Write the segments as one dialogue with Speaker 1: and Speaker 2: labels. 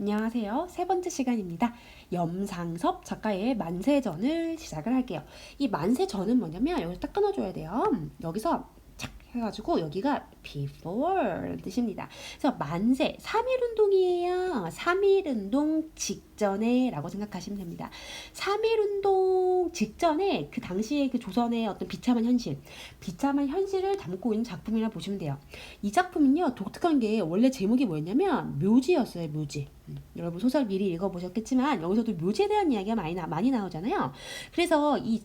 Speaker 1: 안녕하세요. 세 번째 시간입니다. 염상섭 작가의 만세전을 시작을 할게요. 이 만세전은 뭐냐면 여기서 딱 끊어줘야 돼요. 여기서 착 해가지고 여기가 before 뜻입니다. 그래서 만세 3.1운동이에요. 3.1운동 직전에 라고 생각하시면 됩니다. 3.1운동 직전에 그 당시에 그 조선의 어떤 비참한 현실을 담고 있는 작품이라 보시면 돼요. 이 작품은요 독특한 게 원래 제목이 뭐였냐면 묘지였어요. 묘지. 여러분 소설 미리 읽어보셨겠지만 여기서도 묘지에 대한 이야기가 많이 나오잖아요. 그래서 이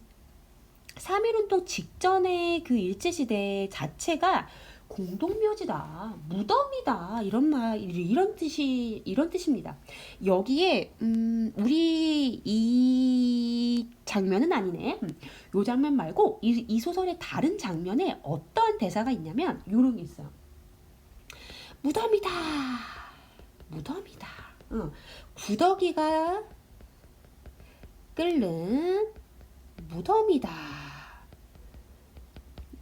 Speaker 1: 3.1운동 직전의 그 일제시대 자체가 공동묘지다, 무덤이다 이런 뜻입니다. 여기에 우리 이 장면은 아니네. 요 장면 말고 이 소설의 다른 장면에 어떠한 대사가 있냐면 요런 게 있어요. 무덤이다. 무덤이다. 구더기가 끓는 무덤이다.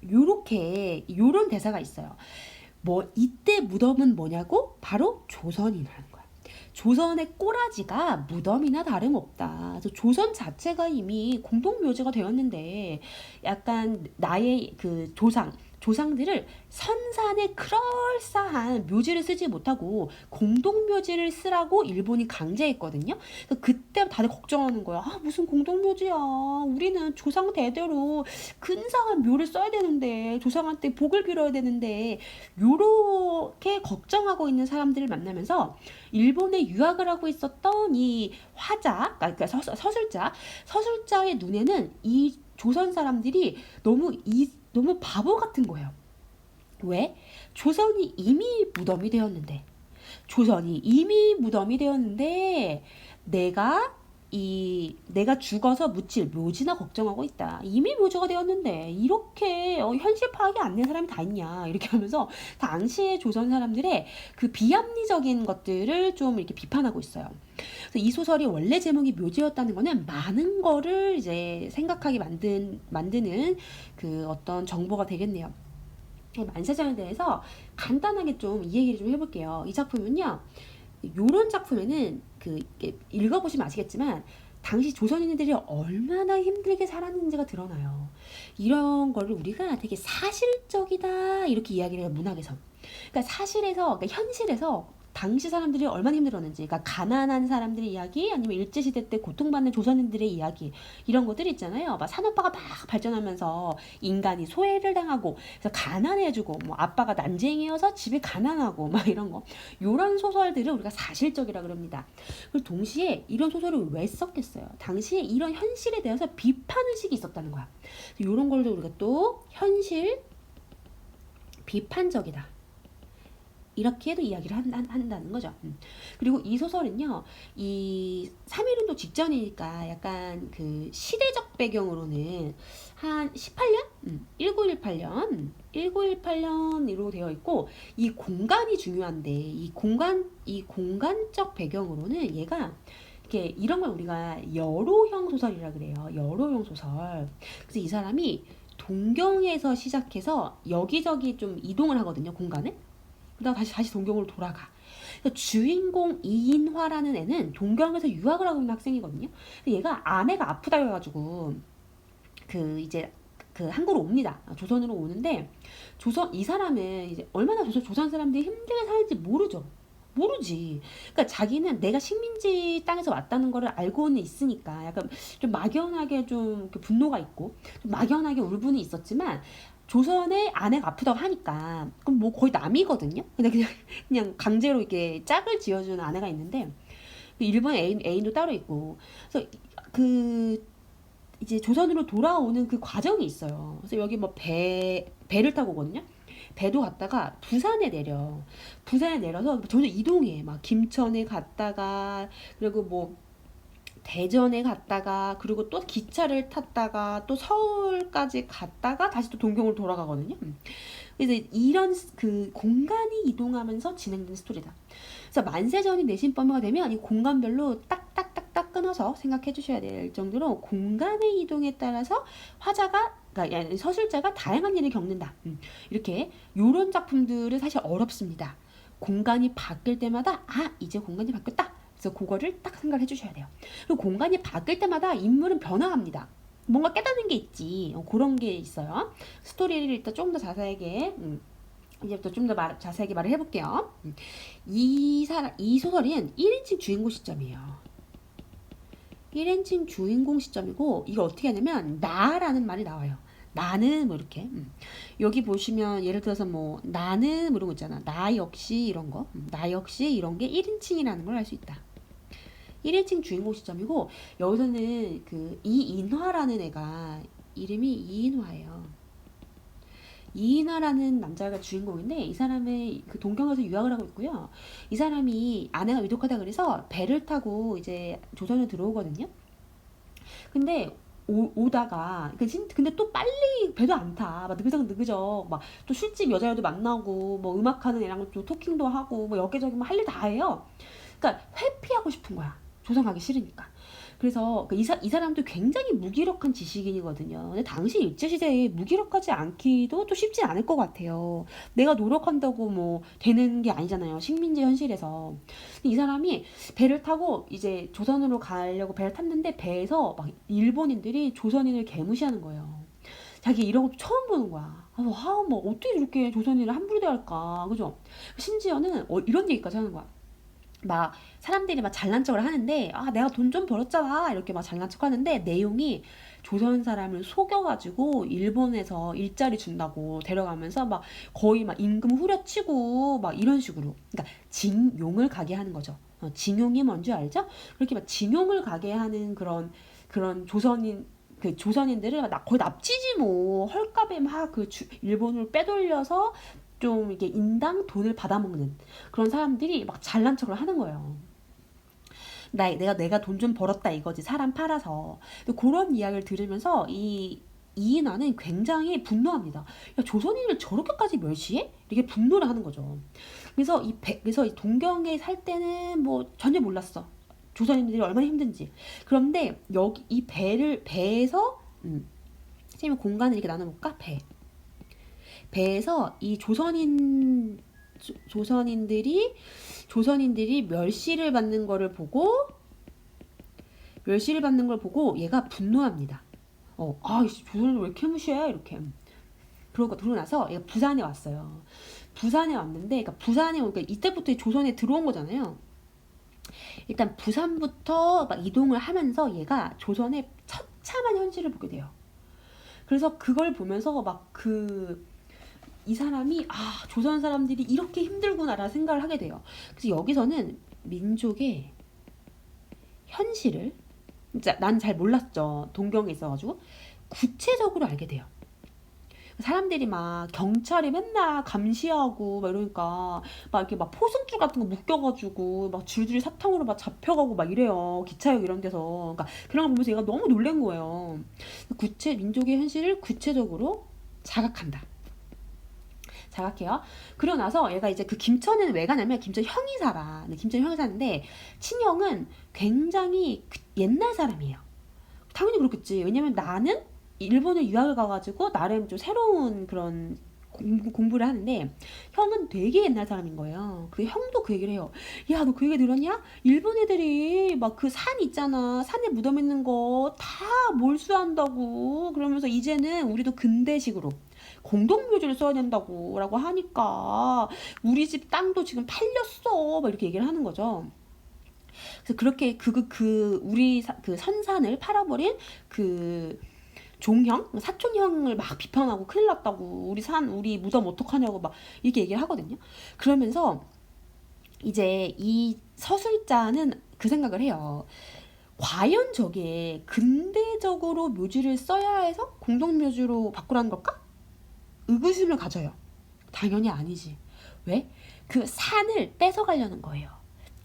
Speaker 1: 요런 대사가 있어요. 뭐 이때 무덤은 뭐냐고? 바로 조선이라는 거야. 조선의 꼬라지가 무덤이나 다름없다. 그래서 조선 자체가 이미 공동묘지가 되었는데 약간 나의 그 조상들을 선산에 그럴싸한 묘지를 쓰지 못하고 공동묘지를 쓰라고 일본이 강제했거든요. 그때 다들 걱정하는 거야. 아, 무슨 공동묘지야. 우리는 조상 대대로 근사한 묘를 써야 되는데 조상한테 복을 빌어야 되는데 요렇게 걱정하고 있는 사람들을 만나면서 일본에 유학을 하고 있었던 이 화자, 그러니까 서술자의 눈에는 이 조선 사람들이 너무 바보 같은 거예요. 왜? 조선이 이미 무덤이 되었는데 내가 죽어서 묻힐 묘지나 걱정하고 있다. 이미 묘지가 되었는데 이렇게 현실 파악이 안 된 사람이 다 있냐 이렇게 하면서 당시의 조선 사람들의 그 비합리적인 것들을 좀 이렇게 비판하고 있어요. 그래서 이 소설이 원래 제목이 묘지였다는 거는 많은 거를 이제 생각하게 만드는 그 어떤 정보가 되겠네요. 만세전에 대해서 간단하게 좀 이 얘기를 좀 해볼게요. 이 작품은요, 요런 작품에는 읽어보시면 아시겠지만 당시 조선인들이 얼마나 힘들게 살았는지가 드러나요. 이런 거를 우리가 되게 사실적이다 이렇게 이야기를 해요. 문학에서. 그러니까 현실에서 당시 사람들이 얼마나 힘들었는지, 그러니까 가난한 사람들의 이야기, 아니면 일제시대 때 고통받는 조선인들의 이야기, 이런 것들 있잖아요. 막 산업화가 막 발전하면서 인간이 소외를 당하고, 그래서 가난해지고, 뭐 아빠가 난쟁이여서 집에 가난하고, 막 이런 거. 이런 소설들을 우리가 사실적이라 그럽니다. 그리고 동시에 이런 소설을 왜 썼겠어요? 당시에 이런 현실에 대해서 비판의식이 있었다는 거야. 이런 걸 우리가 또 현실 비판적이다. 이렇게도 이야기를 한다는 거죠. 그리고 이 소설은요, 이 3.1운동 직전이니까 약간 그 시대적 배경으로는 한 18년? 1918년으로 되어 있고, 이 공간이 중요한데, 이 공간적 배경으로는 얘가 이렇게 이런 걸 우리가 여로형 소설이라 그래요. 여로형 소설. 그래서 이 사람이 동경에서 시작해서 여기저기 좀 이동을 하거든요, 공간을. 그러다가 다시 동경으로 돌아가. 그러니까 주인공 이인화라는 애는 동경에서 유학을 하고 있는 학생이거든요. 얘가 아내가 아프다 해가지고 이제 한국으로 옵니다. 조선으로 오는데 이 사람은 이제 얼마나 조선 사람들이 힘들게 사는지 모르지. 그러니까 자기는 내가 식민지 땅에서 왔다는 거를 알고는 있으니까 약간 좀 막연하게 좀 분노가 있고 좀 막연하게 울분이 있었지만 조선의 아내가 아프다고 하니까 그럼 뭐 거의 남이거든요. 근데 그냥 강제로 이렇게 짝을 지어주는 아내가 있는데 일본 애인도 따로 있고 그래서 이제 조선으로 돌아오는 그 과정이 있어요. 그래서 여기 뭐 배를 타고 오거든요. 배도 갔다가 부산에 내려서 점점 이동해. 막 김천에 갔다가 그리고 뭐 대전에 갔다가 그리고 또 기차를 탔다가 또 서울까지 갔다가 다시 또 동경으로 돌아가거든요. 그래서 이런 그 공간이 이동하면서 진행되는 스토리다. 그래서 만세전이 내신범위가 되면 이 공간별로 딱딱딱딱 끊어서 생각해 주셔야 될 정도로 공간의 이동에 따라서 그러니까 서술자가 다양한 일을 겪는다. 이렇게 요런 작품들은 사실 어렵습니다. 공간이 바뀔 때마다 이제 공간이 바뀌었다 그래서 그거를 딱 생각해 주셔야 돼요. 그리고 공간이 바뀔 때마다 인물은 변화합니다. 뭔가 깨닫는 게 있지. 그런 게 있어요. 스토리를 일단 좀 더 자세하게 이제부터 좀 더 자세하게 말을 해볼게요. 이 소설은 1인칭 주인공 시점이에요. 1인칭 주인공 시점이고 이거 어떻게 하냐면 나라는 말이 나와요. 나는 뭐 이렇게 여기 보시면 예를 들어서 뭐 나는 뭐 이런 거 있잖아. 나 역시 이런 거. 나 역시 이런 게 1인칭이라는 걸 알 수 있다. 1인칭 주인공 시점이고 여기서는 그 이인화라는 애가 이름이 이인화예요. 이인화라는 남자가 주인공인데 이 사람의 그 동경에서 유학을 하고 있고요. 이 사람이 아내가 위독하다 그래서 배를 타고 이제 조선에 들어오거든요. 근데 오다가 근데 또 빨리 배도 안 타. 막 느그적 막 또 술집 여자애도 만나고 뭐 음악하는 애랑 또 토킹도 하고 뭐 여기저기 뭐 할 일 다 해요. 그러니까 회피하고 싶은 거야. 조선 가기 싫으니까. 그래서 이 사람도 굉장히 무기력한 지식인이거든요. 근데 당시 일제시대에 무기력하지 않기도 또 쉽지 않을 것 같아요. 내가 노력한다고 뭐 되는 게 아니잖아요. 식민지 현실에서. 근데 이 사람이 배를 타고 이제 조선으로 가려고 배를 탔는데 배에서 막 일본인들이 조선인을 개무시하는 거예요. 자기 이런 것도 처음 보는 거야. 뭐 어떻게 이렇게 조선인을 함부로 대할까, 그죠? 심지어는 이런 얘기까지 하는 거야. 막 사람들이 막 잘난 척을 하는데 내가 돈 좀 벌었잖아 이렇게 막 잘난 척 하는데 내용이 조선 사람을 속여가지고 일본에서 일자리 준다고 데려가면서 막 거의 막 임금 후려치고 막 이런 식으로 그러니까 징용을 가게 하는 거죠. 징용이 뭔지 알죠? 그렇게 막 징용을 가게 하는 그런 조선인들을 거의 납치지 뭐 헐값에 막 일본을 빼돌려서 좀 이게 인당 돈을 받아먹는 그런 사람들이 막 잘난 척을 하는 거예요. 내가 돈 좀 벌었다 이거지 사람 팔아서. 그런 이야기를 들으면서 이인화는 굉장히 분노합니다. 야, 조선인을 저렇게까지 멸시해? 이렇게 분노를 하는 거죠. 그래서 이 동경에 살 때는 뭐 전혀 몰랐어. 조선인들이 얼마나 힘든지. 그런데 여기 이 배에서 선생님 공간을 이렇게 나눠볼까? 배에서 이 조선인들이 멸시를 받는 걸 보고 얘가 분노합니다. 조선인을 왜 이렇게 무시해? 이렇게. 그러고 나서 얘가 부산에 왔어요. 부산에 왔는데, 그러니까 그러니까 이때부터 조선에 들어온 거잖아요. 일단 부산부터 막 이동을 하면서 얘가 조선의 처참한 현실을 보게 돼요. 그래서 그걸 보면서 이 사람이 조선 사람들이 이렇게 힘들구나라는 생각을 하게 돼요. 그래서 여기서는 민족의 현실을 진짜 난 잘 몰랐죠. 동경에 있어가지고 구체적으로 알게 돼요. 사람들이 막 경찰이 맨날 감시하고 막 이러니까 막 이렇게 막 포승줄 같은 거 묶여가지고 막 줄줄이 사탕으로 막 잡혀가고 막 이래요. 기차역 이런 데서. 그러니까 그런 걸 보면서 얘가 너무 놀란 거예요. 민족의 현실을 구체적으로 자각해요. 그러고 나서 얘가 이제 그 김천에는 왜 가냐면 김천 형이 살아. 김천 형이 사는데 친형은 굉장히 옛날 사람이에요. 당연히 그렇겠지. 왜냐면 나는 일본에 유학을 가가지고 나름 좀 새로운 그런 공부를 하는데 형은 되게 옛날 사람인 거예요. 그 형도 그 얘기를 해요. 야, 너 그 얘기 들었냐? 일본 애들이 막 그 산 있잖아. 산에 묻어 있는 거 다 몰수한다고. 그러면서 이제는 우리도 근대식으로 공동묘지를 써야 된다고 라고 하니까 우리 집 땅도 지금 팔렸어 막 이렇게 얘기를 하는 거죠. 그래서 그렇게 우리 그 선산을 팔아버린 그 종형 사촌형을 막 비판하고 큰일 났다고 우리 무덤 어떡하냐고 막 이렇게 얘기를 하거든요. 그러면서 이제 이 서술자는 그 생각을 해요. 과연 저게 근대적으로 묘지를 써야 해서 공동묘지로 바꾸라는 걸까? 의구심을 가져요. 당연히 아니지. 왜? 그 산을 뺏어가려는 거예요.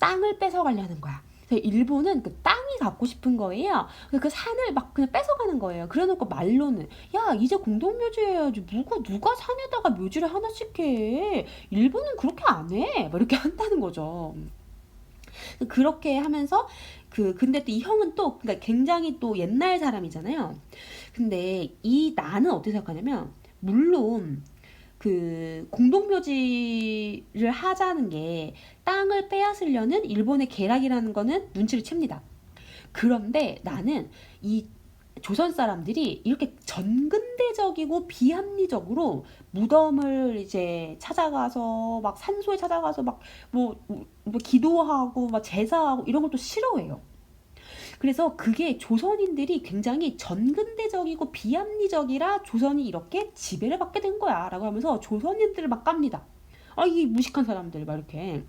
Speaker 1: 땅을 뺏어가려는 거야. 그래서 일본은 그 땅이 갖고 싶은 거예요. 그 산을 막 그냥 뺏어가는 거예요. 그래놓고 말로는 야, 이제 공동묘지 해야지. 누가 산에다가 묘지를 하나씩 해. 일본은 그렇게 안 해. 막 이렇게 한다는 거죠. 그렇게 하면서 근데 또 이 형은 또 그러니까 굉장히 또 옛날 사람이잖아요. 근데 나는 어떻게 생각하냐면 물론 그 공동묘지를 하자는 게 땅을 빼앗으려는 일본의 계략이라는 거는 눈치를 챕니다. 그런데 나는 이 조선 사람들이 이렇게 전근대적이고 비합리적으로 무덤을 이제 찾아가서 막 산소에 찾아가서 막 뭐 기도하고 막 제사하고 이런 것도 싫어해요. 그래서 그게 조선인들이 굉장히 전근대적이고 비합리적이라 조선이 이렇게 지배를 받게 된 거야 라고 하면서 조선인들을 막 깝니다. 아, 이 무식한 사람들 막 이렇게.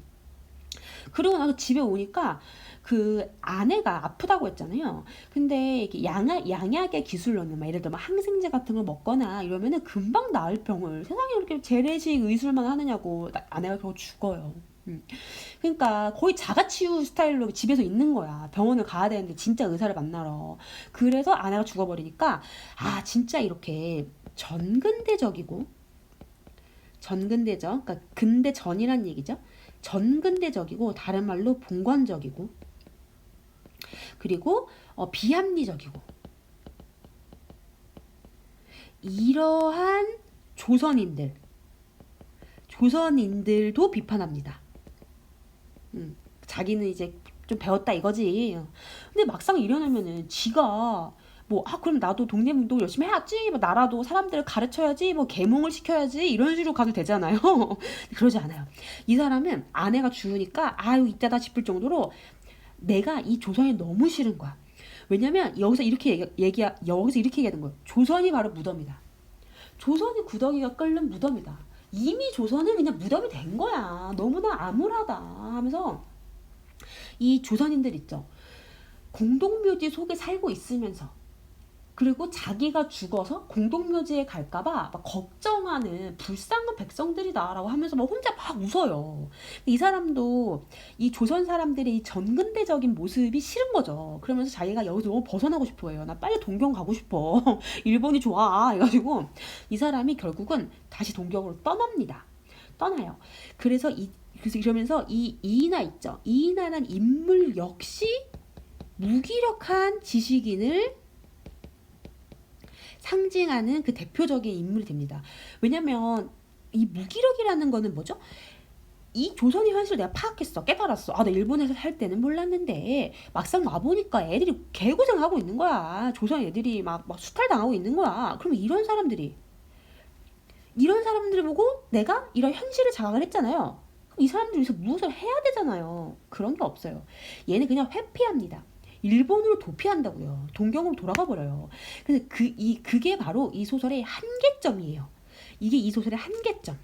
Speaker 1: 그러고 나서 집에 오니까 그 아내가 아프다고 했잖아요. 근데 이게 양약의 기술로는 막 예를 들어 막 항생제 같은 걸 먹거나 이러면은 금방 나을 병을 세상에 이렇게 재래식 의술만 하느냐고 아내가 결국 죽어요. 그러니까 거의 자가치유 스타일로 집에서 있는 거야. 병원을 가야 되는데 진짜 의사를 만나러. 그래서 아내가 죽어버리니까 아 진짜 이렇게 전근대적이고 전근대적 그러니까 근대 전이란 얘기죠. 전근대적이고 다른 말로 봉건적이고 그리고 비합리적이고 이러한 조선인들도 비판합니다. 자기는 이제 좀 배웠다 이거지. 근데 막상 일어나면은 지가 뭐 그럼 나도 독립운동 열심히 해야지, 뭐 나라도 사람들을 가르쳐야지, 뭐 계몽을 시켜야지 이런 식으로 가도 되잖아요. 그러지 않아요. 이 사람은 아내가 죽으니까 아유 이때다 싶을 정도로 내가 이 조선이 너무 싫은 거야. 왜냐면 여기서 이렇게 여기서 이렇게 얘기하는 거예요. 조선이 바로 무덤이다. 조선이 구더기가 끓는 무덤이다. 이미 조선은 그냥 무덤이 된 거야. 너무나 암울하다 하면서 이 조선인들 있죠. 공동묘지 속에 살고 있으면서 그리고 자기가 죽어서 공동묘지에 갈까봐 막 걱정하는 불쌍한 백성들이다라고 하면서 막 혼자 막 웃어요. 이 사람도 이 조선 사람들의 이 전근대적인 모습이 싫은 거죠. 그러면서 자기가 여기서 너무 벗어나고 싶어 해요. 나 빨리 동경 가고 싶어. 일본이 좋아. 해가지고 이 사람이 결국은 다시 동경으로 떠납니다. 떠나요. 그래서 이러면서 이 이인하 있죠. 이인하라는 인물 역시 무기력한 지식인을 상징하는 그 대표적인 인물이 됩니다. 왜냐면 이 무기력이라는 거는 뭐죠? 이 조선의 현실을 내가 파악했어. 깨달았어. 나 일본에서 살 때는 몰랐는데 막상 와보니까 애들이 개고생하고 있는 거야. 조선 애들이 막 수탈당하고 있는 거야. 그러면 이런 사람들을 보고 내가 이런 현실을 자각을 했잖아요. 이 사람들이 여기서 무엇을 해야 되잖아요. 그런 게 없어요. 얘는 그냥 회피합니다. 일본으로 도피한다고요. 동경으로 돌아가 버려요. 그래서 그게 바로 이 소설의 한계점이에요. 이게 이 소설의 한계점.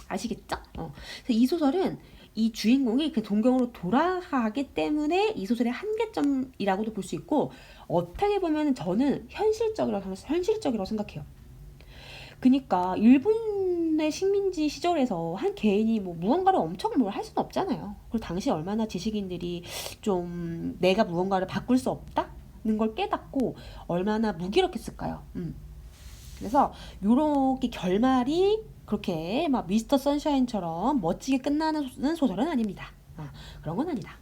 Speaker 1: 아시겠죠? 그래서 이 소설은 이 주인공이 그 동경으로 돌아가기 때문에 이 소설의 한계점이라고도 볼 수 있고 어떻게 보면 저는 현실적이라고 생각해요. 그러니까 일본의 식민지 시절에서 한 개인이 뭐 무언가를 엄청 뭘 할 수는 없잖아요. 그리고 당시 얼마나 지식인들이 좀 내가 무언가를 바꿀 수 없다는 걸 깨닫고 얼마나 무기력했을까요? 그래서 요렇게 결말이 그렇게 막 미스터 선샤인처럼 멋지게 끝나는 소설은 아닙니다. 그런 건 아니다.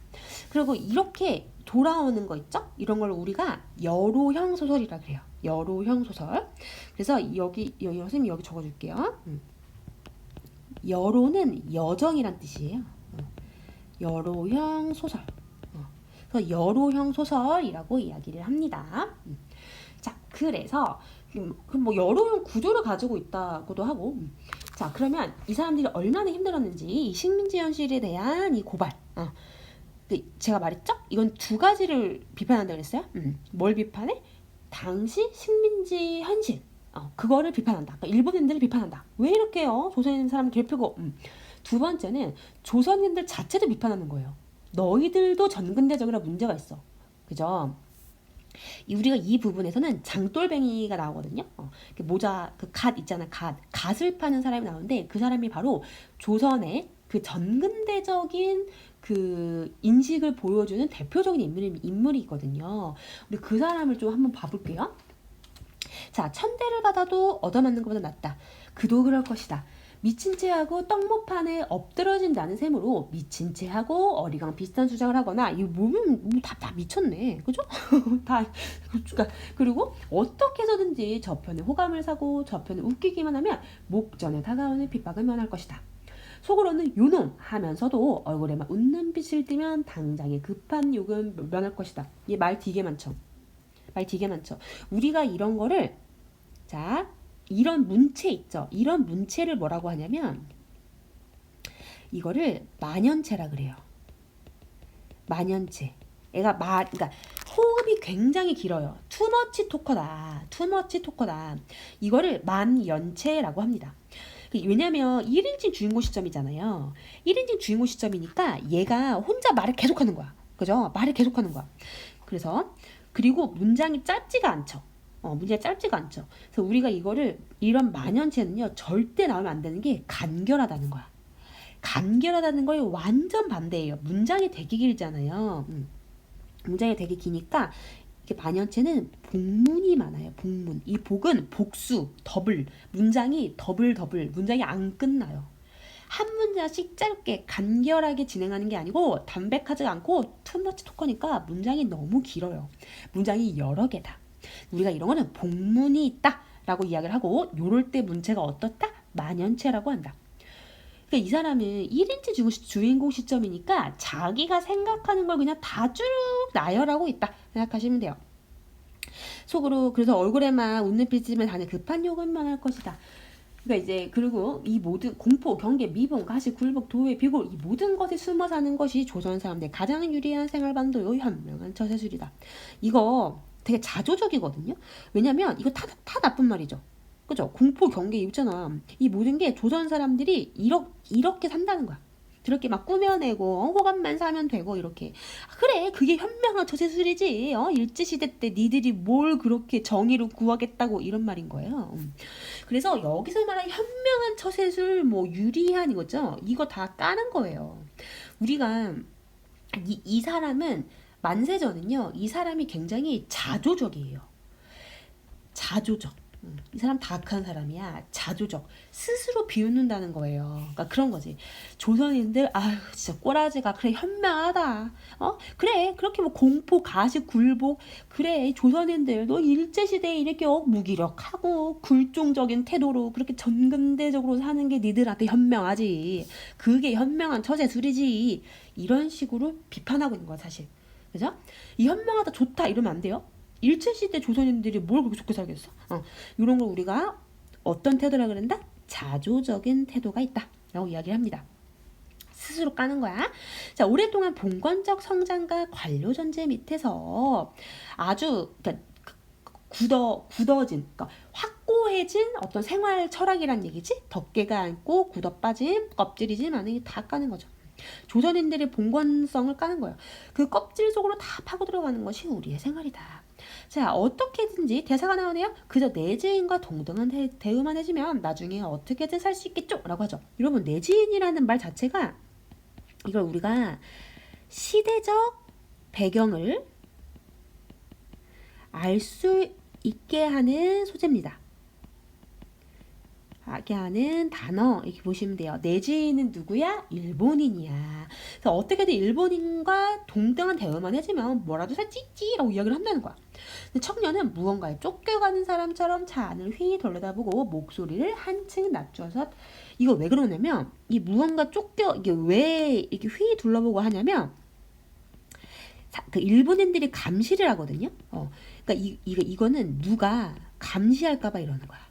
Speaker 1: 그리고 이렇게 돌아오는 거 있죠? 이런 걸 우리가 여로형 소설이라 그래요. 여로형 소설. 그래서 선생님이 여기 적어줄게요. 여로는 여정이란 뜻이에요. 여로형 소설. 그래서 여로형 소설이라고 이야기를 합니다. 자, 그래서 뭐 여로형 구조를 가지고 있다고도 하고. 자, 그러면 이 사람들이 얼마나 힘들었는지 이 식민지 현실에 대한 이 고발. 제가 말했죠? 이건 두 가지를 비판한다고 그랬어요. 뭘 비판해? 당시 식민지 현실. 그거를 비판한다. 그러니까 일본인들을 비판한다. 왜 이렇게요? 조선인 사람 괴롭히고. 두 번째는 조선인들 자체를 비판하는 거예요. 너희들도 전근대적이라 문제가 있어. 그죠? 우리가 이 부분에서는 장돌뱅이가 나오거든요. 모자 갓 있잖아. 갓을 파는 사람이 나오는데 그 사람이 바로 조선의 그 전근대적인 그 인식을 보여주는 대표적인 인물이 있거든요. 우리 그 사람을 좀 한번 봐볼게요. 자, 천대를 받아도 얻어맞는 것보다 낫다. 그도 그럴 것이다. 미친 채하고 떡모판에 엎드러진다는 셈으로 미친 채하고 어리광 비슷한 주장을 하거나 이 몸은 다 미쳤네, 그죠? 다 그러니까 그리고 어떻게 해서든지 저편의 호감을 사고 저편을 웃기기만 하면 목전에 다가오는 핍박을 면할 것이다. 속으로는 요놈 하면서도 얼굴에만 웃는 빛을 띠면 당장의 급한 욕은 면할 것이다. 얘 말 되게 많죠. 말 되게 많죠. 우리가 이런 거를 자 이런 문체 있죠. 이런 문체를 뭐라고 하냐면 이거를 만연체라 그래요. 만연체. 그러니까 호흡이 굉장히 길어요. 투머치 토커다. 투머치 토커다. 이거를 만연체라고 합니다. 왜냐면 1인칭 주인공 시점이잖아요. 1인칭 주인공 시점이니까 얘가 혼자 말을 계속하는 거야. 그죠? 말을 계속하는 거야. 그리고 문장이 짧지가 않죠. 문제가 짧지가 않죠. 그래서 우리가 이런 만연체는요, 절대 나오면 안 되는 게 간결하다는 거야. 간결하다는 거에 완전 반대예요. 문장이 되게 길잖아요. 문장이 되게 기니까 이게 만연체는 복문이 많아요. 복문. 이 복은 복수, 더블. 문장이 더블, 문장이 안 끝나요. 한 문장씩 짧게 간결하게 진행하는 게 아니고 담백하지 않고 투머치 토커니까 문장이 너무 길어요. 문장이 여러 개다. 우리가 이런 거는 복문이 있다 라고 이야기를 하고 요럴 때 문체가 어떻다? 만연체라고 한다. 그러니까 이 사람은 1인칭 주인공 시점이니까 자기가 생각하는 걸 그냥 다 쭉 나열하고 있다 생각하시면 돼요. 속으로 그래서 얼굴에만 웃는 빛이면 다는 급한 욕은 면할 것이다. 그러니까 이제 그리고 이 모든 공포, 경계, 미봉, 가시, 굴복, 도회, 비골 이 모든 것에 숨어 사는 것이 조선 사람들의 가장 유리한 생활 방도요 현명한 처세술이다. 이거 되게 자조적이거든요. 왜냐면 이거 다 나쁜 말이죠. 그죠? 공포, 경계 있잖아. 이 모든 게 조선 사람들이 이렇게 산다는 거야. 저렇게 막 꾸며내고 호감만 사면 되고 이렇게. 그래 그게 현명한 처세술이지. 일제시대 때 니들이 뭘 그렇게 정의로 구하겠다고 이런 말인 거예요. 그래서 여기서 말하는 현명한 처세술 뭐 유리한 이거죠. 이거 다 까는 거예요. 우리가 이 사람은 만세전은요. 이 사람이 굉장히 자조적이에요. 자조적. 이 사람 다 악한 사람이야. 자조적. 스스로 비웃는다는 거예요. 그러니까 그런 거지. 조선인들 아유 진짜 꼬라지가 그래 현명하다. 그래 그렇게 뭐 공포 가식 굴복 그래 조선인들 너 일제시대에 이렇게 무기력하고 굴종적인 태도로 그렇게 전근대적으로 사는 게 니들한테 현명하지. 그게 현명한 처세술이지. 이런 식으로 비판하고 있는 거야 사실. 그죠? 이 현명하다 좋다 이러면 안 돼요. 일제시대 조선인들이 뭘 그렇게 좋게 살겠어? 이런 걸 우리가 어떤 태도라 그런다? 자조적인 태도가 있다 라고 이야기를 합니다. 스스로 까는 거야. 자, 오랫동안 봉건적 성장과 관료 전제 밑에서 아주 굳어진, 그러니까 확고해진 어떤 생활 철학이란 얘기지? 덮개가 안고 굳어 빠진 껍질이지만 다 까는 거죠. 조선인들의 봉건성을 까는 거예요. 그 껍질 속으로 다 파고 들어가는 것이 우리의 생활이다. 자, 어떻게든지 대사가 나오네요. 그저 내지인과 동등한 대우만 해주면 나중에 어떻게든 살 수 있겠죠? 라고 하죠. 여러분, 내지인이라는 말 자체가 이걸 우리가 시대적 배경을 알 수 있게 하는 소재입니다. 하게 하는 단어 이렇게 보시면 돼요. 내지인은 누구야? 일본인이야. 그래서 어떻게든 일본인과 동등한 대우만 해주면 뭐라도 살찌찌라고 이야기를 한다는 거야. 근데 청년은 무언가에 쫓겨가는 사람처럼 차 안을 휘 돌려다보고 목소리를 한층 낮춰서 이거 왜 그러냐면 이 무언가 이게 왜 이렇게 휘 둘러보고 하냐면 그 일본인들이 감시를 하거든요. 그러니까 이거는 누가 감시할까봐 이러는 거야.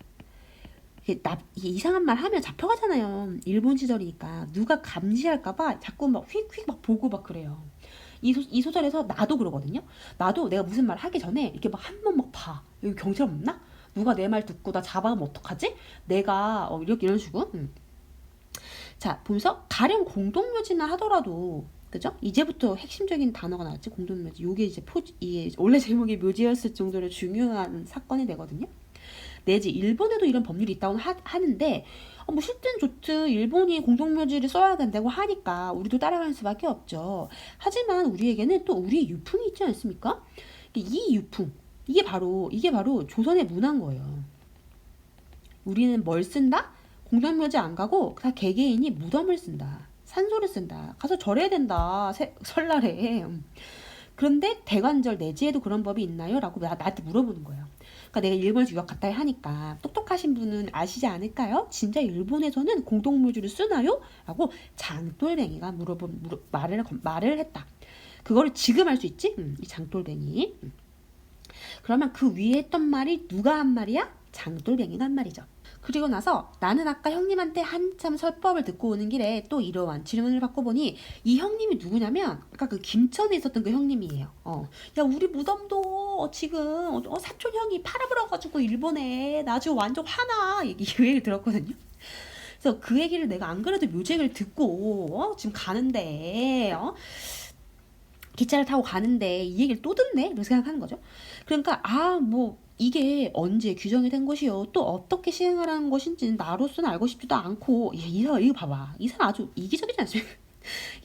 Speaker 1: 이게 이상한 말 하면 잡혀가잖아요. 일본 시절이니까 누가 감시할까봐 자꾸 막 휙휙 막 보고 막 그래요. 이 소설에서 나도 그러거든요. 나도 내가 무슨 말 하기 전에 이렇게 막 한 번 막 봐. 여기 경찰 없나? 누가 내 말 듣고 나 잡아가면 어떡하지? 내가 이런 식으로. 자, 보면서 가령 공동묘지나 하더라도 그죠? 이제부터 핵심적인 단어가 나왔지. 공동묘지. 요게 이제 이게 원래 제목이 묘지였을 정도로 중요한 사건이 되거든요. 내지 일본에도 이런 법률이 있다고 하는데 뭐 싫든 좋든 일본이 공동묘지를 써야 된다고 하니까 우리도 따라갈 수밖에 없죠. 하지만 우리에게는 또 우리의 유풍이 있지 않습니까? 이 유풍 이게 바로 조선의 문화인 거예요. 우리는 뭘 쓴다? 공동묘지 안 가고 다 개개인이 무덤을 쓴다. 산소를 쓴다. 가서 절해야 된다. 설날에. 그런데 대관절 내지에도 그런 법이 있나요? 라고 나한테 물어보는 거예요. 그러니까 내가 일본에서 유학 갔다 하니까 똑똑하신 분은 아시지 않을까요? 진짜 일본에서는 공동묘지를 쓰나요? 라고 장돌뱅이가 말을 했다. 그거를 지금 할 수 있지? 이 장돌뱅이. 그러면 그 위에 했던 말이 누가 한 말이야? 장돌뱅이가 한 말이죠. 그리고 나서 나는 아까 형님한테 한참 설법을 듣고 오는 길에 또 이러한 질문을 받고 보니 이 형님이 누구냐면 아까 그 김천에 있었던 그 형님이에요. 야 우리 무덤도 지금 사촌 형이 팔아버려가지고 일본에 나 지금 완전 화나 그 얘기를 들었거든요. 그래서 그 얘기를 내가 안 그래도 묘지 얘기를 듣고 지금 가는데 기차를 타고 가는데 이 얘기를 또 듣네? 이렇게 생각하는 거죠. 그러니까 뭐 이게 언제 규정이 된 것이요 또 어떻게 시행하라는 것인지는 나로서는 알고 싶지도 않고 이거 봐봐. 이 사람 아주 이기적이지 않습니까?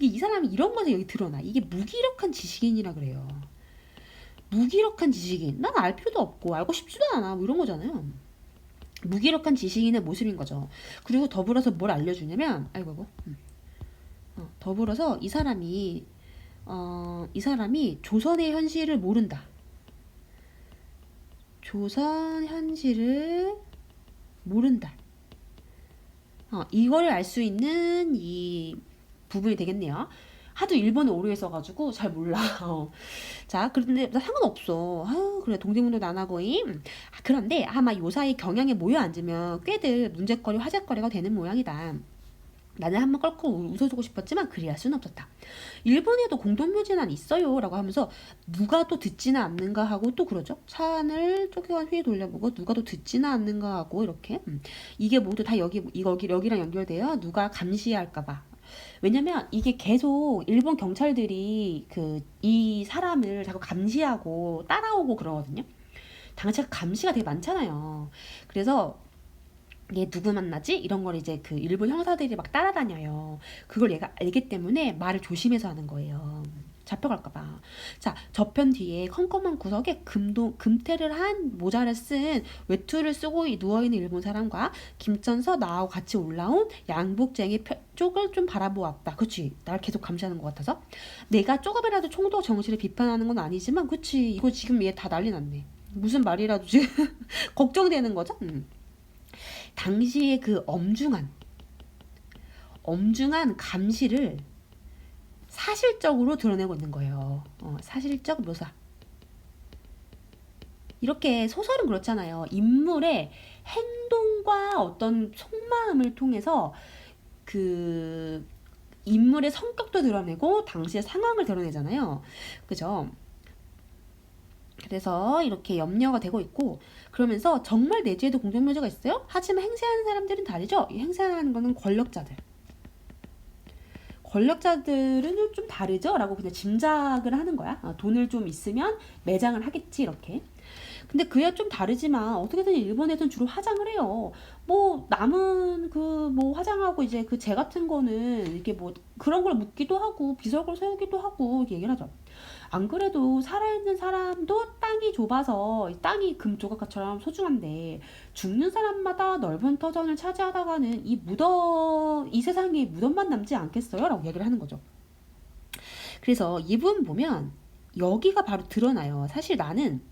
Speaker 1: 이 사람이 이런 것에 여기 드러나. 이게 무기력한 지식인이라 그래요. 무기력한 지식인. 난 알 필요도 없고 알고 싶지도 않아. 뭐 이런 거잖아요. 무기력한 지식인의 모습인 거죠. 그리고 더불어서 뭘 알려주냐면 더불어서 이 사람이 조선의 현실을 모른다. 조선 현실을 모른다. 이거를 알 수 있는 이 부분이 되겠네요. 하도 일본에 오래 있어가지고 잘 몰라. 자, 그런데 상관없어. 그래 동대문도 나나고임. 그런데 아마 요 사이 경향에 모여 앉으면 꽤들 문제거리 화제거리가 되는 모양이다. 나는 한번 껄껄 웃어주고 싶었지만 그리할 수는 없었다. 일본에도 공동묘지는 있어요 라고 하면서 누가 또 듣지는 않는가 하고 또 그러죠. 차안을 쪼개간 휘에 돌려보고 누가 또 듣지는 않는가 하고 이렇게 이게 모두 다 여기랑 연결돼요. 누가 감시할까봐. 왜냐면 이게 계속 일본 경찰들이 이 사람을 자꾸 감시하고 따라오고 그러거든요. 당시에 감시가 되게 많잖아요. 그래서 얘 누구 만나지? 이런 걸 이제 그 일본 형사들이 막 따라다녀요. 그걸 얘가 알기 때문에 말을 조심해서 하는 거예요. 잡혀갈까봐. 자, 저편 뒤에 컴컴한 구석에 금태를 한 모자를 쓴 외투를 쓰고 누워있는 일본 사람과 김전서 나하고 같이 올라온 양복쟁이 쪽을 좀 바라보았다. 그치? 날 계속 감시하는 것 같아서. 내가 조금이라도 총독 정신을 비판하는 건 아니지만 그치? 이거 지금 얘 다 난리 났네. 무슨 말이라도 지금 걱정되는 거죠? 당시의 그 엄중한 감시를 사실적으로 드러내고 있는 거예요. 사실적 묘사. 이렇게 소설은 그렇잖아요. 인물의 행동과 어떤 속마음을 통해서 그 인물의 성격도 드러내고 당시의 상황을 드러내잖아요. 그죠? 그래서 이렇게 염려가 되고 있고 그러면서 정말 내지에도 공동묘지가 있어요? 하지만 행세하는 사람들은 다르죠? 이 행세하는 거는 권력자들은 좀 다르죠? 라고 그냥 짐작을 하는 거야. 돈을 좀 있으면 매장을 하겠지 이렇게. 근데 그야 좀 다르지만 어떻게든 일본에서는 주로 화장을 해요. 뭐 남은 뭐 화장하고 이제 그 재 같은 거는 이렇게 뭐 그런 걸 묻기도 하고 비석을 세우기도 하고 이렇게 얘기를 하죠. 안 그래도 살아있는 사람도 땅이 좁아서 땅이 금조각처럼 소중한데 죽는 사람마다 넓은 터전을 차지하다가는 이 세상에 무덤만 남지 않겠어요? 라고 얘기를 하는 거죠. 그래서 이 부분 보면 여기가 바로 드러나요. 사실 나는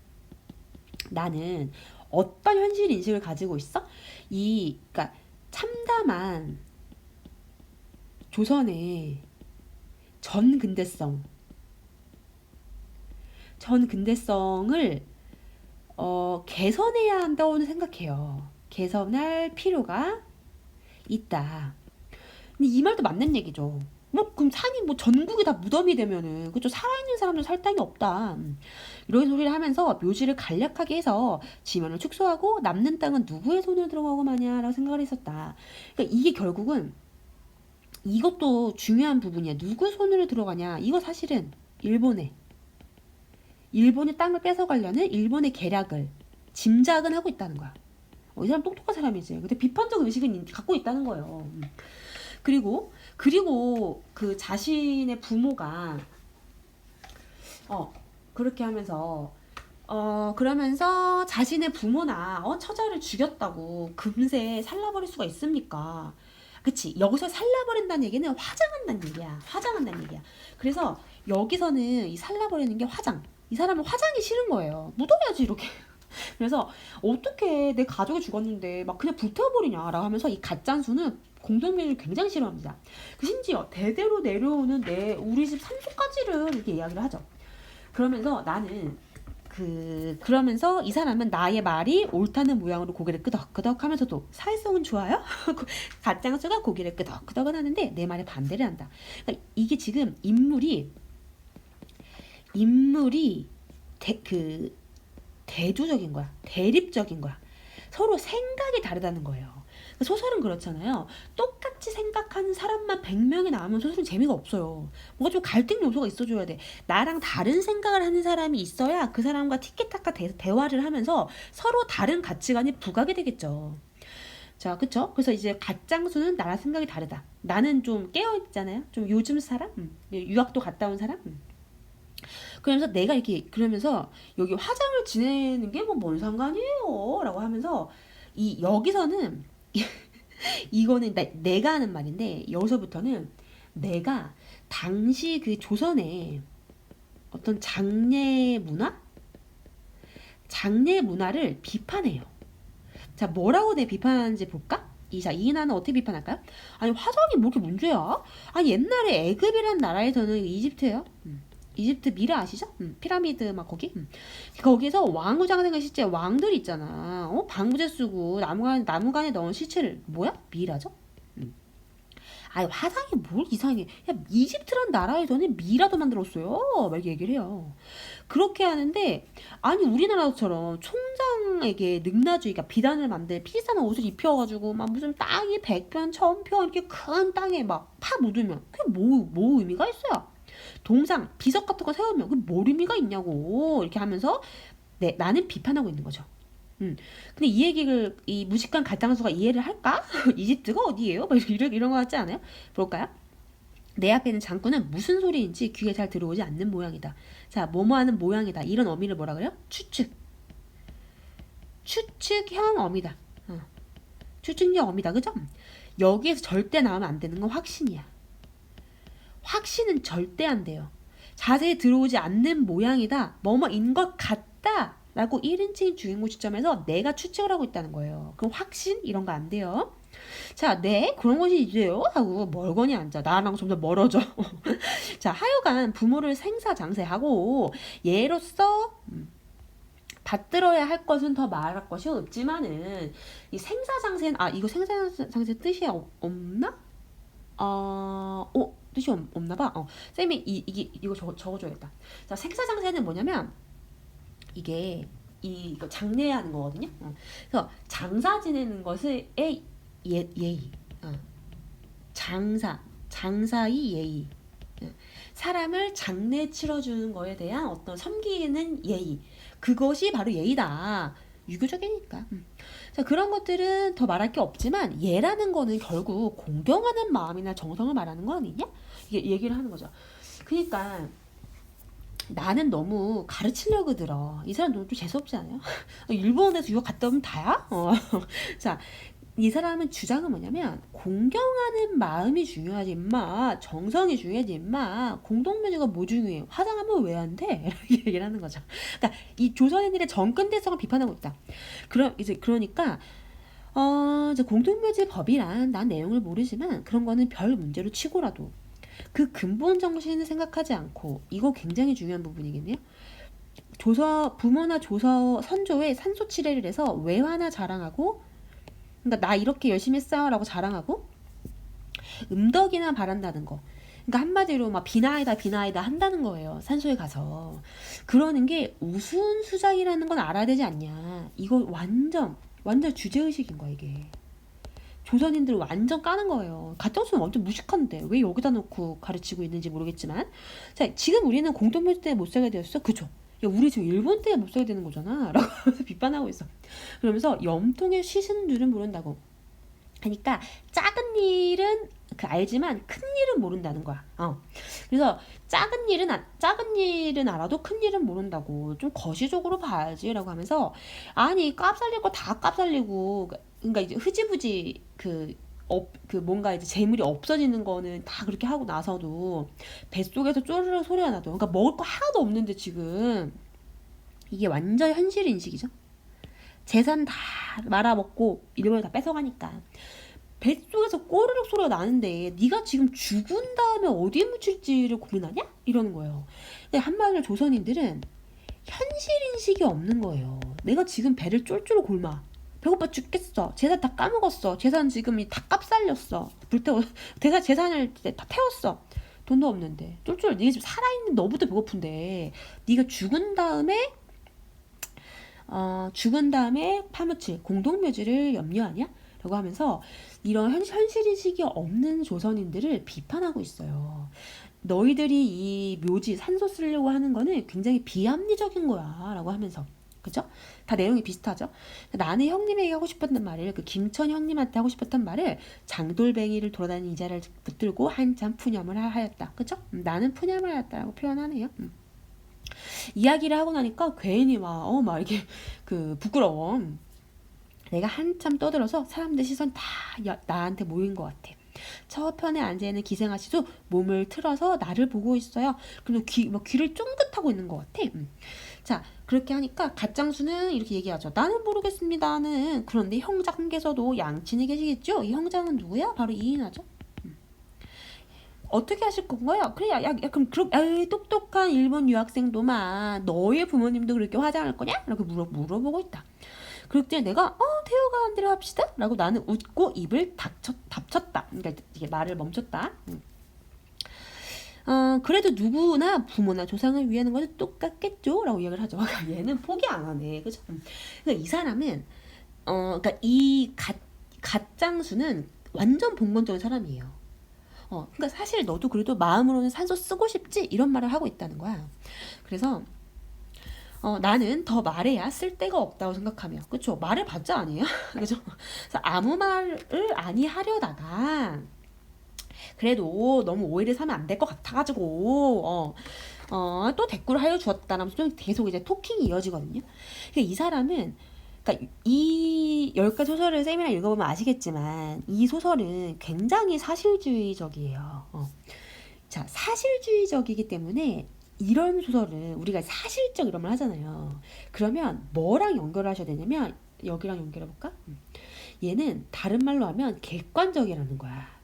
Speaker 1: 어떤 현실 인식을 가지고 있어? 그러니까 참담한 조선의 전근대성을 개선해야 한다고 생각해요. 개선할 필요가 있다. 근데 이 말도 맞는 얘기죠. 그럼 산이 전국이 다 무덤이 되면은 그죠? 살아있는 사람들 살 땅이 없다. 이런 소리를 하면서 묘지를 간략하게 해서 지면을 축소하고 남는 땅은 누구의 손으로 들어가고 마냐라고 생각을 했었다. 그러니까 이게 결국은 이것도 중요한 부분이야. 누구 손으로 들어가냐? 이거 사실은 일본의 땅을 뺏어가려는 일본의 계략을 짐작은 하고 있다는 거야. 이 사람 똑똑한 사람이지. 근데 비판적 의식은 갖고 있다는 거예요. 그리고 그 자신의 부모가 그렇게 하면서 그러면서 자신의 부모나 처자를 죽였다고 금세 살라버릴 수가 있습니까? 그치? 여기서 살라버린다는 얘기는 화장한다는 얘기야. 화장한다는 얘기야. 그래서 여기서는 이 살라버리는 게 화장. 이 사람은 화장이 싫은 거예요. 묻어야지 이렇게. 그래서 어떻게 내 가족이 죽었는데 막 그냥 불태워버리냐라고 하면서 이 가짠수는 공동묘지를 굉장히 싫어합니다. 심지어 대대로 내려오는 우리 집 산소까지를 이렇게 이야기를 하죠. 그러면서 그러면서 이 사람은 나의 말이 옳다는 모양으로 고개를 끄덕끄덕 하면서도 사회성은 좋아요? 가짱수가 고개를 끄덕끄덕은 하는데 내 말에 반대를 한다. 그러니까 이게 지금 인물이 대조적인 거야. 대립적인 거야. 서로 생각이 다르다는 거예요. 소설은 그렇잖아요. 똑같이 생각하는 사람만 100명이 나오면 소설은 재미가 없어요. 뭔가 좀 갈등 요소가 있어줘야 돼. 나랑 다른 생각을 하는 사람이 있어야 그 사람과 티키타카 대화를 하면서 서로 다른 가치관이 부각이 되겠죠. 자, 그쵸? 그래서 이제 가짱수는 나랑 생각이 다르다. 나는 좀 깨어있잖아요. 좀 요즘 사람? 유학도 갔다 온 사람? 그러면서 내가 이렇게 그러면서 여기 화장을 지내는 게 뭐 뭔 상관이에요? 라고 하면서 여기서는 이거는 내가 하는 말인데 여기서부터는 내가 당시 그 조선의 어떤 장례 문화를 비판해요. 자, 뭐라고 내 비판하는지 볼까? 이 나는 어떻게 비판할까요? 아니, 화장이 뭐 이렇게 문제야? 아니, 옛날에 애굽이란 나라에서는 이집트예요. 이집트 미라 아시죠? 피라미드 막 거기서 왕후장생한 실제 왕들 있잖아. 방부제 쓰고 나무간에 넣은 시체를 뭐야? 미라죠? 아니, 화장이 뭘 이상해. 야, 이집트란 나라에서는 미라도 만들었어요. 막 이렇게 얘기를 해요. 그렇게 하는데 아니, 우리나라처럼 총장에게 능라주의가 비단을 만들 비싼 옷을 입혀가지고 막 무슨 땅이 100평 1000평 이렇게 큰 땅에 막 파 묻으면 그게 뭐 의미가 있어요? 동상 비석 같은 거 세우면 그게 뭘 의미가 있냐고 이렇게 하면서 나는 비판하고 있는 거죠. 근데 이 얘기를 이 무식한 갈당수가 이해를 할까? 이집트가 어디예요? 막 이런 거 같지 않아요? 볼까요? 내 앞에 있는 장구는 무슨 소리인지 귀에 잘 들어오지 않는 모양이다. 자, 뭐뭐하는 모양이다. 이런 어미를 뭐라 그래요? 추측형 어미다. 추측형 어미다. 그죠? 여기에서 절대 나오면 안 되는 건 확신이야. 확신은 절대 안 돼요. 자세히 들어오지 않는 모양이다. 뭐뭐인 것 같다. 라고 1인칭 주인공 시점에서 내가 추측을 하고 있다는 거예요. 그럼 확신? 이런 거 안 돼요. 자, 네, 그런 것이 이제요? 하고 멀거니 앉아. 나랑 좀 더 멀어져. 자, 하여간 부모를 생사장세하고 예로서 받들어야 할 것은 더 말할 것이 없지만은 이 생사장세는 이거 생사장세 뜻이 없나? 뜻이 없나 봐. 쌤이 이거 적어줘야겠다. 자, 생사장세는 뭐냐면 이게 이거 장례하는 거거든요. 그래서 장사 지내는 것의 예의. 장사의 예의. 사람을 장례 치러주는 거에 대한 어떤 섬기는 예의. 그것이 바로 예의다. 유교적이니까. 자, 그런 것들은 더 말할 게 없지만 예라는 거는 결국 공경하는 마음이나 정성을 말하는 거 아니냐? 이게 얘기를 하는 거죠. 그러니까 나는 너무 가르치려고 들어. 이 사람 너무 좀 재수없지 않아요? 일본에서 유학 갔다 오면 다야? 자, 이 사람은 주장은 뭐냐면 공경하는 마음이 중요하지 임마. 정성이 중요하지 임마. 공동묘지가 뭐 중요해? 화장하면 왜 안 돼? 이렇게 얘기를 하는 거죠. 그러니까 이 조선인들의 정근대성을 비판하고 있다. 그러니까 이제 공동묘지 법이란 난 내용을 모르지만 그런 거는 별 문제로 치고라도 그 근본 정신을 생각하지 않고 이거 굉장히 중요한 부분이겠네요. 부모나 선조의 산소치레를 해서 외화나 자랑하고 그러니까 나 이렇게 열심히 했어 라고 자랑하고 음덕이나 바란다는 거. 그러니까 한마디로 막 비나이다 한다는 거예요. 산소에 가서. 그러는 게 우스운수작이라는 건 알아야 되지 않냐. 이거 완전 주제의식인 거야 이게. 조선인들 완전 까는 거예요. 가짜수는 완전 무식한데 왜 여기다 놓고 가르치고 있는지 모르겠지만 자, 지금 우리는 공동묘지 때문에 못 살게 되었어. 그쵸? 야, 우리 지금 일본 때문에 못 살게 되는 거잖아 라고 하면서 비판하고 있어. 그러면서 염통의 시신줄은 모른다고 하니까 작은 일은 알지만 큰 일은 모른다는 거야. 그래서 작은 일은 알아도 큰 일은 모른다고. 좀 거시적으로 봐야지라고 하면서 아니 깝살릴 거 다 깝살리고 그러니까 이제 흐지부지 뭔가 이제 재물이 없어지는 거는 다 그렇게 하고 나서도 뱃속에서 쪼르르 소리가 나도 그러니까 먹을 거 하나도 없는데 지금 이게 완전 현실 인식이죠. 재산 다 말아먹고 일본에 다 뺏어가니까 뱃속에서 꼬르륵 소리가 나는데 네가 지금 죽은 다음에 어디에 묻힐지를 고민하냐? 이러는 거예요. 근데 한마디로 조선인들은 현실 인식이 없는 거예요. 내가 지금 배를 쫄쫄 굶어. 배고파 죽겠어. 재산 다 까먹었어. 재산 지금 다 깝살렸어. 불태워. 재산을 다 태웠어. 돈도 없는데. 쫄쫄. 네가 지금 살아있는 너부터 배고픈데 네가 죽은 다음에 파묻힐 공동묘지를 염려하냐? 라고 하면서 이런 현실인식이 없는 조선인들을 비판하고 있어요. 너희들이 이 묘지 산소 쓰려고 하는 거는 굉장히 비합리적인 거야 라고 하면서 그죠? 다 내용이 비슷하죠? 나는 형님에게 하고 싶었던 말을 김천 형님한테 하고 싶었던 말을 장돌뱅이를 돌아다니는 이자를 붙들고 한참 푸념을 하였다. 그죠? 나는 푸념을 하였다라고 표현하네요. 이야기를 하고 나니까 괜히 막 이렇게 부끄러워. 내가 한참 떠들어서 사람들 시선 다 나한테 모인 것 같아. 저 편에 앉아있는 기생아씨도 몸을 틀어서 나를 보고 있어요. 그리고 귀를 쫑긋하고 있는 것 같아. 자, 그렇게 하니까 갓장수는 이렇게 얘기하죠. 나는 모르겠습니다는. 그런데 형장께서도 양친이 계시겠죠? 이 형장은 누구야? 바로 이인하죠. 어떻게 하실 건가요? 그래, 그럼 똑똑한 일본 유학생도만 너의 부모님도 그렇게 화장할 거냐? 라고 물어보고 있다. 그럴 때 내가 태호가 한 대로 합시다 라고 나는 웃고 입을 닫혔다. 그러니까 이게 말을 멈췄다. 그래도 누구나 부모나 조상을 위하는 것은 똑같겠죠? 라고 이야기를 하죠. 얘는 포기 안 하네. 그죠? 그러니까 이 사람은 그러니까 이 갓장수는 완전 봉건적인 사람이에요. 그러니까 사실 너도 그래도 마음으로는 산소 쓰고 싶지? 이런 말을 하고 있다는 거야. 그래서 나는 더 말해야 쓸데가 없다고 생각하며 그쵸? 말을 받자 아니에요? 그죠? 그래서 아무 말을 아니하려다가 그래도 너무 오해를 사면 안 될 것 같아가지고 또 댓글을 하여 주었다라면서 좀 계속 이제 토킹이 이어지거든요. 그러니까 이 사람은 그러니까 이 10가지 소설을 쌤이랑 읽어보면 아시겠지만 이 소설은 굉장히 사실주의적이에요. 자, 사실주의적이기 때문에 이런 소설은 우리가 사실적 이런 말 하잖아요. 그러면 뭐랑 연결을 하셔야 되냐면 여기랑 연결해볼까? 얘는 다른 말로 하면 객관적이라는 거야.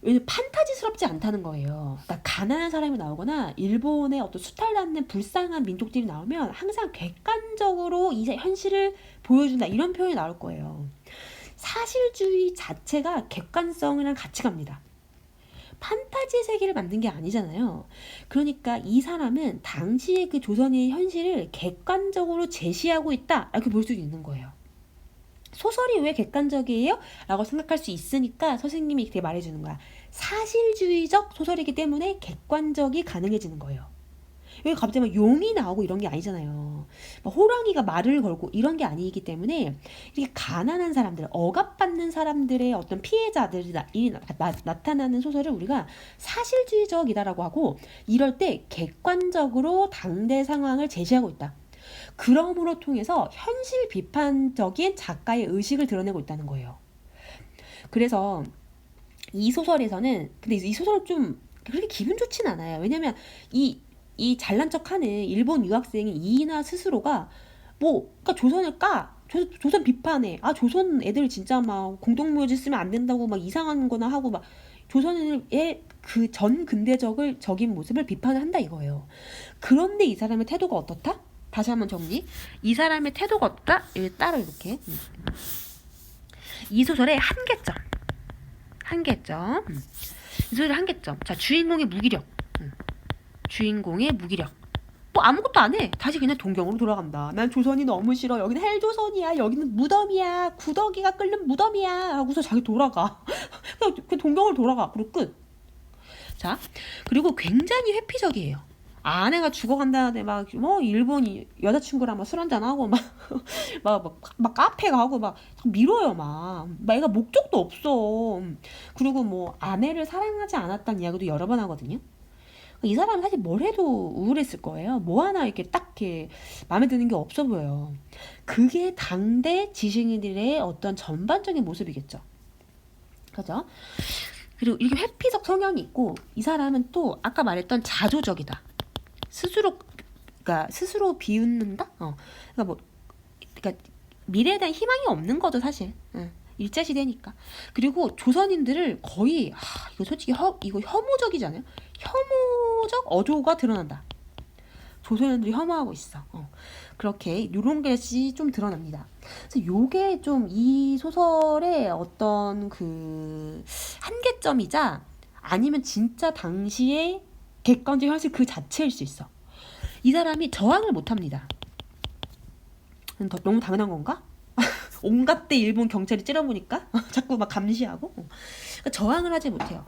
Speaker 1: 왜냐면 판타지스럽지 않다는 거예요. 그러니까 가난한 사람이 나오거나 일본의 어떤 수탈받는 불쌍한 민족들이 나오면 항상 객관적으로 이 현실을 보여준다 이런 표현이 나올 거예요. 사실주의 자체가 객관성이랑 같이 갑니다. 판타지 세계를 만든 게 아니잖아요. 그러니까 이 사람은 당시의 그 조선의 현실을 객관적으로 제시하고 있다 이렇게 볼 수도 있는 거예요. 소설이 왜 객관적이에요? 라고 생각할 수 있으니까 선생님이 이렇게 말해주는 거야. 사실주의적 소설이기 때문에 객관적이 가능해지는 거예요. 여기 갑자기 막 용이 나오고 이런 게 아니잖아요. 막 호랑이가 말을 걸고 이런 게 아니기 때문에 이렇게 가난한 사람들, 억압받는 사람들의 어떤 피해자들이 나타나는 소설을 우리가 사실주의적이다라고 하고 이럴 때 객관적으로 당대 상황을 제시하고 있다. 그러므로 통해서 현실 비판적인 작가의 의식을 드러내고 있다는 거예요. 그래서 이 소설에서는 근데 이 소설은 좀 그렇게 기분 좋진 않아요. 왜냐면 이 잘난 척하는 일본 유학생인 이이나 스스로가 그러니까 조선을 조선 비판해. 조선 애들 진짜 막 공동묘지 쓰면 안 된다고 막 이상한 거나 하고 막 조선의 그 전 근대적인 모습을 비판을 한다 이거예요. 그런데 이 사람의 태도가 어떻다? 다시 한번 정리. 이 사람의 태도가 어떻다? 따로 이렇게. 이 소설의 한계점. 이 소설의 한계점. 자, 주인공의 무기력. 뭐 아무것도 안 해. 다시 그냥 동경으로 돌아간다. 난 조선이 너무 싫어. 여기는 헬조선이야. 여기는 무덤이야. 구더기가 끓는 무덤이야. 하고서 자기 돌아가. 그냥 동경으로 돌아가. 그리고 끝. 자, 그리고 굉장히 회피적이에요. 아내가 죽어간다는데 막 뭐 일본 여자친구랑 막 술 한잔하고 막 막 카페 가고 막 미뤄요 막 애가 목적도 없어. 그리고 뭐 아내를 사랑하지 않았다는 이야기도 여러 번 하거든요. 이 사람은 사실 뭘 해도 우울했을 거예요. 뭐 하나 이렇게 딱 이렇게 마음에 드는 게 없어 보여요. 그게 당대 지식인들의 어떤 전반적인 모습이겠죠. 그죠? 그리고 이렇게 회피적 성향이 있고 이 사람은 또 아까 말했던 자조적이다. 스스로 그러니까 스스로 비웃는다. 그러니까 뭐 그러니까 미래에 대한 희망이 없는 거죠 사실. 응. 일제시대니까. 그리고 조선인들을 거의 이거 솔직히 이거 혐오적이잖아요. 혐오적 어조가 드러난다. 조선인들이 혐오하고 있어. 그렇게 요런 것이 좀 드러납니다. 그래서 요게 좀 이 소설의 어떤 그 한계점이자 아니면 진짜 당시의 객관적 현실 그 자체일 수 있어. 이 사람이 저항을 못합니다. 너무 당연한 건가? 온갖 때 일본 경찰이 찌려보니까 자꾸 막 감시하고 그러니까 저항을 하지 못해요.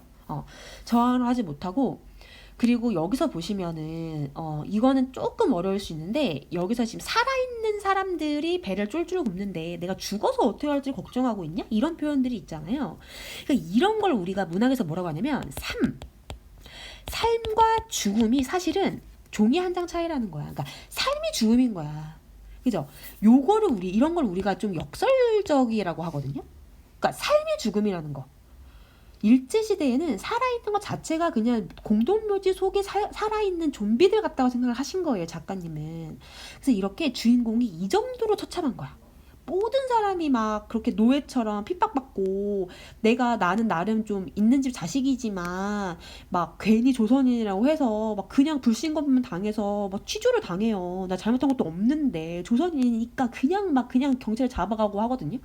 Speaker 1: 저항을 하지 못하고 그리고 여기서 보시면은 이거는 조금 어려울 수 있는데 여기서 지금 살아있는 사람들이 배를 쫄쫄 굽는데 내가 죽어서 어떻게 할지 걱정하고 있냐? 이런 표현들이 있잖아요. 그러니까 이런 걸 우리가 문학에서 뭐라고 하냐면 삶과 죽음이 사실은 종이 한 장 차이라는 거야. 그러니까 삶이 죽음인 거야. 그죠? 이런 걸 우리가 좀 역설적이라고 하거든요. 그러니까 삶이 죽음이라는 거. 일제시대에는 살아있는 것 자체가 그냥 공동묘지 속에 살아있는 좀비들 같다고 생각을 하신 거예요, 작가님은. 그래서 이렇게 주인공이 이 정도로 처참한 거야. 모든 사람이 막 그렇게 노예처럼 핍박받고 나는 나름 좀 있는 집 자식이지만 막 괜히 조선인이라고 해서 막 그냥 불신검문 당해서 막 취조를 당해요. 나 잘못한 것도 없는데 조선인이니까 그냥 경찰 잡아가고 하거든요.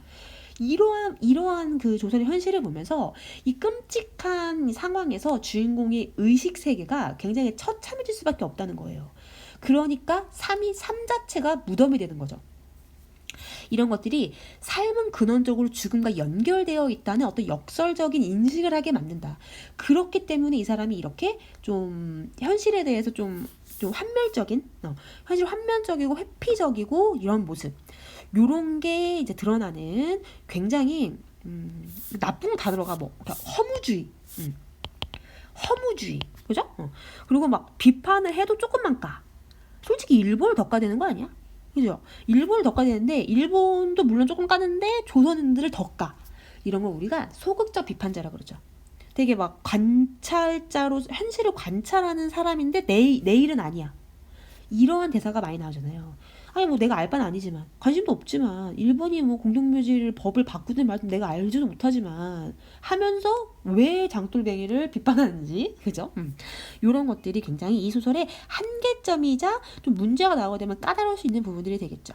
Speaker 1: 이러한 그 조선의 현실을 보면서 이 끔찍한 상황에서 주인공의 의식 세계가 굉장히 처참해질 수밖에 없다는 거예요. 그러니까 삶 자체가 무덤이 되는 거죠. 이런 것들이 삶은 근원적으로 죽음과 연결되어 있다는 어떤 역설적인 인식을 하게 만든다. 그렇기 때문에 이 사람이 이렇게 좀 현실에 대해서 좀 환멸적인, 현실 환면적이고 회피적이고 이런 모습. 요런 게 이제 드러나는 굉장히 나쁜 거 다 들어가 뭐 그러니까 허무주의, 그죠? 그리고 막 비판을 해도 조금만 까. 솔직히 일본을 덕가되는 거 아니야? 그죠? 일본을 덕가되는데 일본도 물론 조금 까는데 조선인들을 덕가. 이런 걸 우리가 소극적 비판자라 그러죠. 되게 막 관찰자로 현실을 관찰하는 사람인데 내 일은 아니야. 이러한 대사가 많이 나오잖아요. 아니 뭐 내가 알 바는 아니지만 관심도 없지만 일본이 뭐 공동묘지를 법을 바꾸든 말든 내가 알지도 못하지만 하면서 왜 장돌뱅이를 비판하는지 그죠? 이런 것들이 굉장히 이 소설의 한계점이자 좀 문제가 나오게 되면 까다로울 수 있는 부분들이 되겠죠.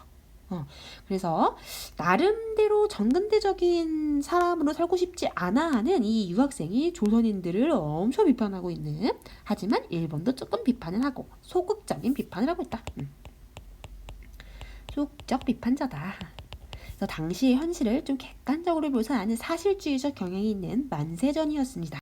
Speaker 1: 그래서 나름대로 전근대적인 사람으로 살고 싶지 않아 하는 이 유학생이 조선인들을 엄청 비판하고 있는 하지만 일본도 조금 비판을 하고 소극적인 비판을 하고 있다. 소극적 비판자다. 그래서 당시의 현실을 좀 객관적으로 묘사하는 사실주의적 경향이 있는 만세전이었습니다.